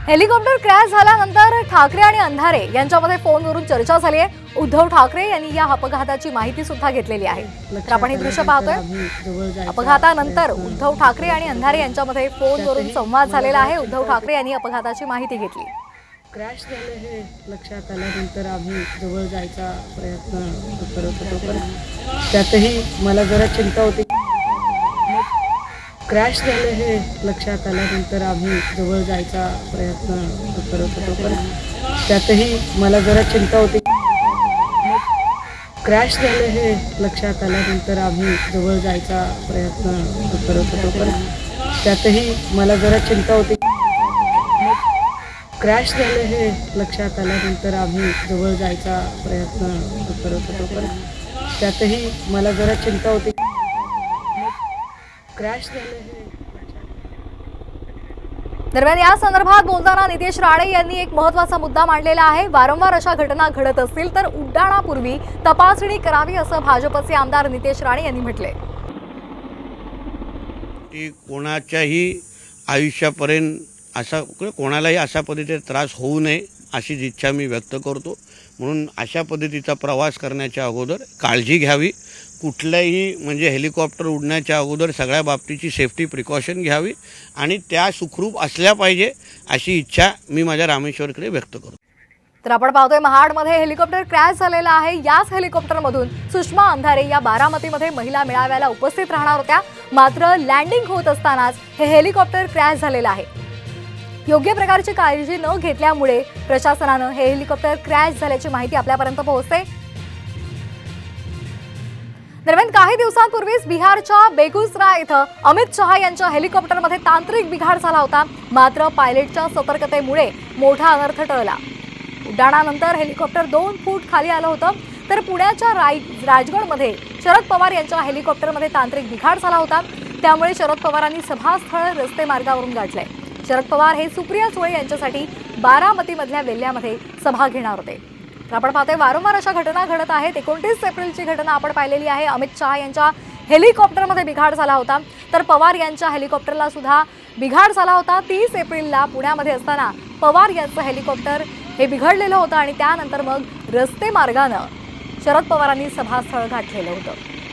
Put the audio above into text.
Helicopter crash झाल्यानंतर ठाकरे आणि अंधारे यांच्यामध्ये फोनवरून चर्चा झाली आहे। उद्धव ठाकरे यांनी या अपघाताची माहिती सुद्धा घेतलेली आहे। तर आपण हे दृश्य पाहतोय। अपघातानंतर उद्धव ठाकरे आणि अंधारे यांच्यामध्ये फोनवरून संवाद झालेला आहे। उद्धव ठाकरे यांनी अपघाताची माहिती घेतली। क्रॅश झाले हे लक्षात आल्यानंतर आम्ही जवळ जायचा प्रयत्न करत होतो, पण त्यातही मला जरा चिंता होती। क्रॅश झाले हे लक्षात आल्यानंतर आम्ही जवळ जायचा प्रयत्न करत होतो, पण त्यातही मला जरा चिंता होती। क्रॅश झाले हे लक्षात आल्यानंतर आम्ही जवळ जायचा प्रयत्न करत होतो, पण त्यातही मला जरा चिंता होती। क्रॅश झाले हे लक्षात आल्यानंतर आम्ही जवळ जायचा प्रयत्न करत होतो, पण त्यातही मला जरा चिंता होती। क्रॅश झाले हे दरम्यान या संदर्भात बोलताना नितेश राणे यांनी एक महत्त्वाचा मुद्दा मांडलेला आहे। वारंवार अशा घटना घडत असतील तर उड्डाणापूर्वी तपासणी करावी असं भाजपचे आमदार नितेश राणे यांनी म्हटले। कोणाच्याही आयुष्यापर्यंत असा कोणालाही अशा पद्धतीचा त्रास होऊ नये अशी इच्छा मी व्यक्त करतो। म्हणून अशा पद्धतीचा प्रवास करण्याच्या अगोदर काळजी घ्यावी। कुठल्याही म्हणजे हेलिकॉप्टर उडण्याच्या अगोदर सगळ्या बाबतीची सेफ्टी प्रिकॉशन घ्यावी आणि त्या सुखरूप असल्या पाहिजे अशी इच्छा मी माझ्या रामेश्वरकडे व्यक्त करतो। तर आपण पाहतोय महाडमध्ये हेलिकॉप्टर क्रॅश झालेला आहे। याच हेलिकॉप्टरमधून सुषमा अंधारे या बारामतीमध्ये महिला मेळाव्याला उपस्थित राहणार होत्या, मात्र लँडिंग होत असतानाच हे हेलिकॉप्टर क्रॅश झालेलं आहे। योग्य प्रकारची काळजी न घेतल्यामुळे प्रशासनाने हे हेलिकॉप्टर क्रॅश झाल्याची माहिती आपल्यापर्यंत पोहोचते। दरम्यान काही दिवसांपूर्वीच बिहारच्या बेगुसराय इथं अमित शहा यांच्या हेलिकॉप्टरमध्ये तांत्रिक बिघाड झाला होता, मात्र पायलटच्या सतर्कतेमुळे मोठा अनर्थ टळला। उड्डाणानंतर हेलिकॉप्टर 2 फूट खाली आलं होतं, तर पुण्याच्या राजगडमध्ये शरद पवार यांच्या हेलिकॉप्टरमध्ये तांत्रिक बिघाड झाला होता, त्यामुळे शरद पवारांनी सभास्थळ रस्ते मार्गावरून गाठले। शरद पवार हे सुप्रिया सुळे यांच्यासाठी बारामतीमधल्या वेल्ल्यामध्ये सभा घेणार होते। तर आपण पाहतोय वारंवार अशा घटना घडत आहेत। 29 एप्रिलची घटना आपण पाहिलेली आहे। अमित शहा यांच्या हेलिकॉप्टरमध्ये बिघाड झाला होता, तर पवार यांच्या हेलिकॉप्टरला सुद्धा बिघाड झाला होता। 30 एप्रिलला पुण्यामध्ये असताना पवार यांचं हेलिकॉप्टर हे बिघडलेलं होतं आणि त्यानंतर मग रस्ते मार्गाने शरद पवारांनी सभास्थळ गाठलेलं होतं।